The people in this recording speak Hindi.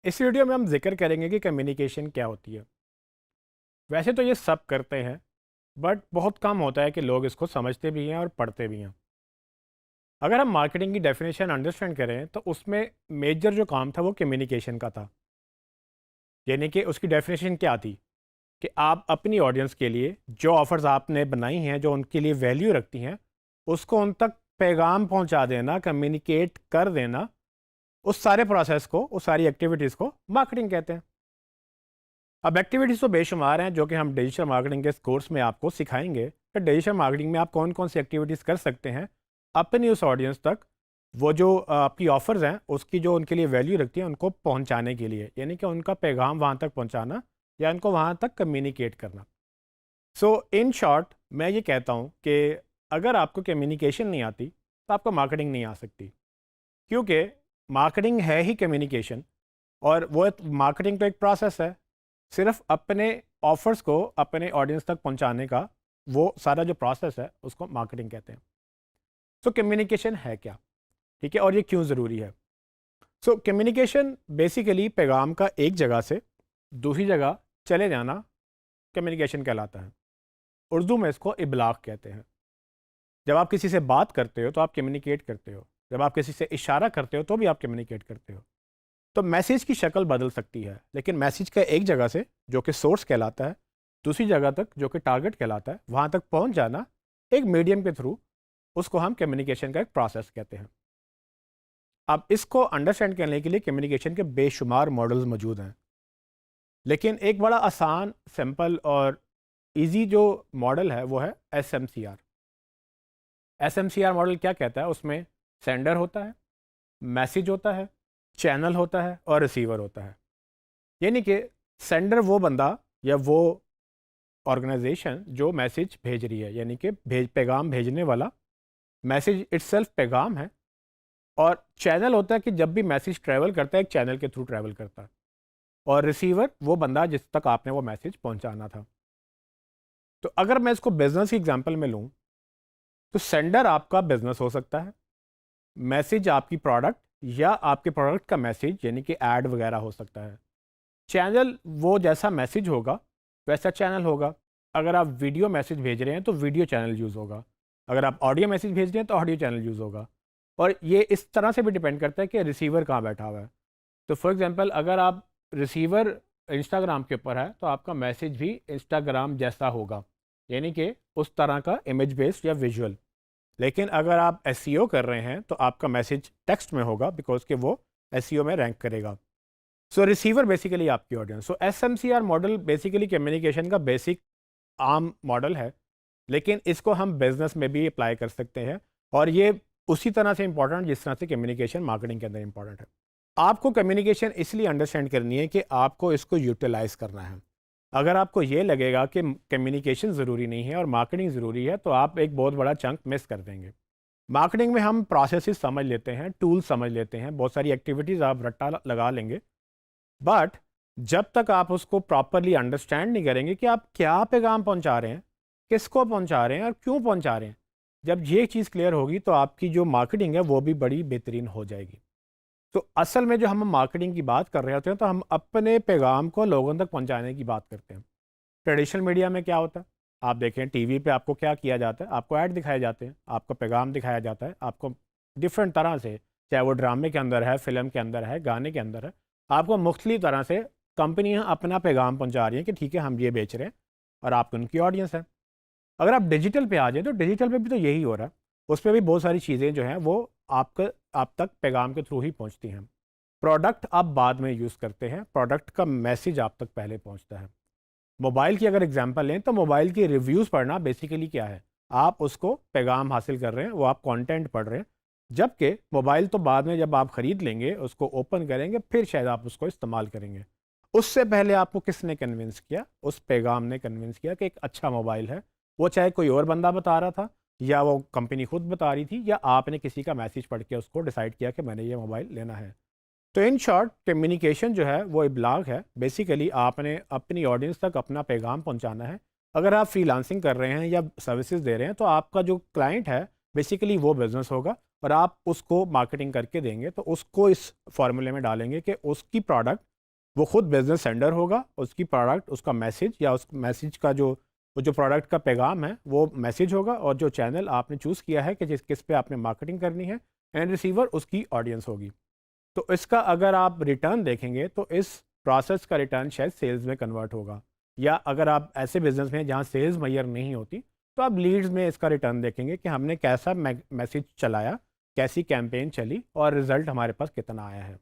इस वीडियो में हम जिक्र करेंगे कि कम्युनिकेशन क्या होती है। वैसे तो ये सब करते हैं, बट बहुत कम होता है कि लोग इसको समझते भी हैं और पढ़ते भी हैं। अगर हम मार्केटिंग की डेफिनेशन अंडरस्टैंड करें तो उसमें मेजर जो काम था वो कम्युनिकेशन का था। यानी कि उसकी डेफिनेशन क्या थी कि आप अपनी ऑडियंस के लिए जो ऑफ़र्स आपने बनाई हैं, जो उनके लिए वैल्यू रखती हैं, उसको उन तक पैगाम पहुंचा देना, कम्युनिकेट कर देना। उस सारे प्रोसेस को, उस सारी एक्टिविटीज़ को मार्केटिंग कहते हैं। अब एक्टिविटीज़ तो बेशुमार हैं जो कि हम डिजिटल मार्केटिंग के इस कोर्स में आपको सिखाएंगे कि डिजिटल मार्केटिंग में आप कौन कौन सी एक्टिविटीज़ कर सकते हैं अपनी उस ऑडियंस तक, वो जो आपकी ऑफ़र्स हैं उसकी जो उनके लिए वैल्यू रखती है उनको पहुंचाने के लिए, यानी कि उनका पैगाम वहां तक पहुंचाना या उनको वहां तक कम्युनिकेट करना। सो इन शॉर्ट मैं ये कहता हूँ कि अगर आपको कम्युनिकेशन नहीं आती तो आपको मार्केटिंग नहीं आ सकती, क्योंकि मार्केटिंग है ही कम्युनिकेशन। और वो मार्केटिंग तो एक प्रोसेस है, सिर्फ अपने ऑफर्स को अपने ऑडियंस तक पहुंचाने का वो सारा जो प्रोसेस है उसको मार्केटिंग कहते हैं। सो कम्युनिकेशन है क्या, ठीक है, और ये क्यों ज़रूरी है। सो कम्युनिकेशन बेसिकली पैगाम का एक जगह से दूसरी जगह चले जाना कम्युनिकेशन कहलाता है। उर्दू में इसको इबलाग कहते हैं। जब आप किसी से बात करते हो तो आप कम्युनिकेट करते हो, जब आप किसी से इशारा करते हो तो भी आप कम्युनिकेट करते हो। तो मैसेज की शक्ल बदल सकती है, लेकिन मैसेज का एक जगह से जो कि सोर्स कहलाता है दूसरी जगह तक जो कि टारगेट कहलाता है वहाँ तक पहुँच जाना एक मीडियम के थ्रू, उसको हम कम्युनिकेशन का एक प्रोसेस कहते हैं। अब इसको अंडरस्टैंड करने के लिए कम्युनिकेशन के बेशुमार मॉडल्स मौजूद हैं, लेकिन एक बड़ा आसान, सिंपल और इजी जो मॉडल है वो है SMCR। SMCR मॉडल क्या कहता है, उसमें सेंडर होता है, मैसेज होता है, चैनल होता है और रिसीवर होता है। यानी कि सेंडर वो बंदा या वो ऑर्गेनाइजेशन जो मैसेज भेज रही है, यानी कि पैगाम भेजने वाला, मैसेज इटसेल्फ पैगाम है। और चैनल होता है कि जब भी मैसेज ट्रैवल करता है एक चैनल के थ्रू ट्रैवल करता है। और रिसीवर वो बंदा जिस तक आपने वो मैसेज पहुंचाना था। तो अगर मैं इसको बिजनेस की एग्जांपल में लूँ तो सेंडर आपका बिजनेस हो सकता है, मैसेज आपकी प्रोडक्ट या आपके प्रोडक्ट का मैसेज यानी कि ऐड वगैरह हो सकता है। चैनल वो जैसा मैसेज होगा वैसा चैनल होगा। अगर आप वीडियो मैसेज भेज रहे हैं तो वीडियो चैनल यूज़ होगा, अगर आप ऑडियो मैसेज भेज रहे हैं तो ऑडियो चैनल यूज़ होगा। और ये इस तरह से भी डिपेंड करता है कि रिसीवर कहाँ बैठा हुआ है। तो फॉर एग्जांपल अगर आप रिसीवर इंस्टाग्राम के ऊपर है तो आपका मैसेज भी इंस्टाग्राम जैसा होगा, यानी कि उस तरह का इमेज बेस्ड या विजुअल। लेकिन अगर आप एसईओ कर रहे हैं तो आपका मैसेज टेक्स्ट में होगा, बिकॉज कि वो एसईओ में रैंक करेगा। सो रिसीवर बेसिकली आपकी ऑडियंस। सो SMCR मॉडल बेसिकली कम्युनिकेशन का बेसिक आम मॉडल है, लेकिन इसको हम बिजनेस में भी अप्लाई कर सकते हैं। और ये उसी तरह से इंपॉर्टेंट जिस तरह से कम्युनिकेशन मार्केटिंग के अंदर इंपॉर्टेंट है। आपको कम्युनिकेशन इसलिए अंडरस्टैंड करनी है कि आपको इसको यूटिलाइज करना है। अगर आपको ये लगेगा कि कम्युनिकेशन ज़रूरी नहीं है और मार्केटिंग ज़रूरी है तो आप एक बहुत बड़ा चंक मिस कर देंगे। मार्केटिंग में हम प्रोसेसेस समझ लेते हैं, टूल्स समझ लेते हैं, बहुत सारी एक्टिविटीज़ आप रट्टा लगा लेंगे, बट जब तक आप उसको प्रॉपरली अंडरस्टैंड नहीं करेंगे कि आप क्या पैगाम पहुंचा रहे हैं, किसको पहुंचा रहे हैं और क्यों पहुंचा रहे हैं, जब ये चीज़ क्लियर होगी तो आपकी जो मार्केटिंग है वो भी बड़ी बेहतरीन हो जाएगी। तो असल में जो हम मार्केटिंग की बात कर रहे होते हैं तो हम अपने पैगाम को लोगों तक पहुंचाने की बात करते हैं। ट्रेडिशनल मीडिया में क्या होता है, आप देखें टीवी पे आपको क्या किया जाता है, आपको ऐड दिखाए जाते हैं, आपको पैगाम दिखाया जाता है, आपको डिफरेंट तरह से, चाहे वो ड्रामे के अंदर है, फिल्म के अंदर है, गाने के अंदर है, आपको मुख्तलिफ तरह से कंपनियां अपना पैगाम पहुंचा रही हैं कि ठीक है हम ये बेच रहे हैं और आप उनकी ऑडियंस है। अगर आप डिजिटल पे आ जाए तो डिजिटल पे भी तो यही हो रहा है। उस पर भी बहुत सारी चीज़ें जो हैं वो आपका आप तक पैगाम के थ्रू ही पहुंचती हैं। प्रोडक्ट आप बाद में यूज़ करते हैं, प्रोडक्ट का मैसेज आप तक पहले पहुंचता है। मोबाइल की अगर एग्जांपल लें तो मोबाइल के रिव्यूज़ पढ़ना बेसिकली क्या है, आप उसको पैगाम हासिल कर रहे हैं, वो आप कंटेंट पढ़ रहे हैं। जबकि मोबाइल तो बाद में जब आप ख़रीद लेंगे, उसको ओपन करेंगे, फिर शायद आप उसको इस्तेमाल करेंगे। उससे पहले आपको किसने कन्विंस किया, उस पैगाम ने कन्विंस किया कि एक अच्छा मोबाइल है। वो चाहे कोई और बंदा बता रहा था या वो कंपनी खुद बता रही थी या आपने किसी का मैसेज पढ़ के उसको डिसाइड किया कि मैंने ये मोबाइल लेना है। तो इन शॉर्ट कम्युनिकेशन जो है वो इब्लाग है। बेसिकली आपने अपनी ऑडियंस तक अपना पैगाम पहुंचाना है। अगर आप फ्रीलांसिंग कर रहे हैं या सर्विसेज दे रहे हैं तो आपका जो क्लाइंट है बेसिकली वो बिजनेस होगा और आप उसको मार्केटिंग करके देंगे, तो उसको इस फॉर्मूले में डालेंगे कि उसकी प्रोडक्ट वो खुद बिजनेस सेंडर होगा, उसकी प्रोडक्ट, उसका मैसेज या उस मैसेज का जो वो जो प्रोडक्ट का पैगाम है वो मैसेज होगा, और जो चैनल आपने चूज़ किया है कि किस पे आपने मार्केटिंग करनी है, एंड रिसीवर उसकी ऑडियंस होगी। तो इसका अगर आप रिटर्न देखेंगे तो इस प्रोसेस का रिटर्न शायद सेल्स में कन्वर्ट होगा, या अगर आप ऐसे बिजनेस में हैं जहाँ सेल्स मैयर नहीं होती, तो आप लीड्स में इसका रिटर्न देखेंगे कि हमने कैसा मैसेज चलाया, कैसी कैंपेन चली और रिजल्ट हमारे पास कितना आया है।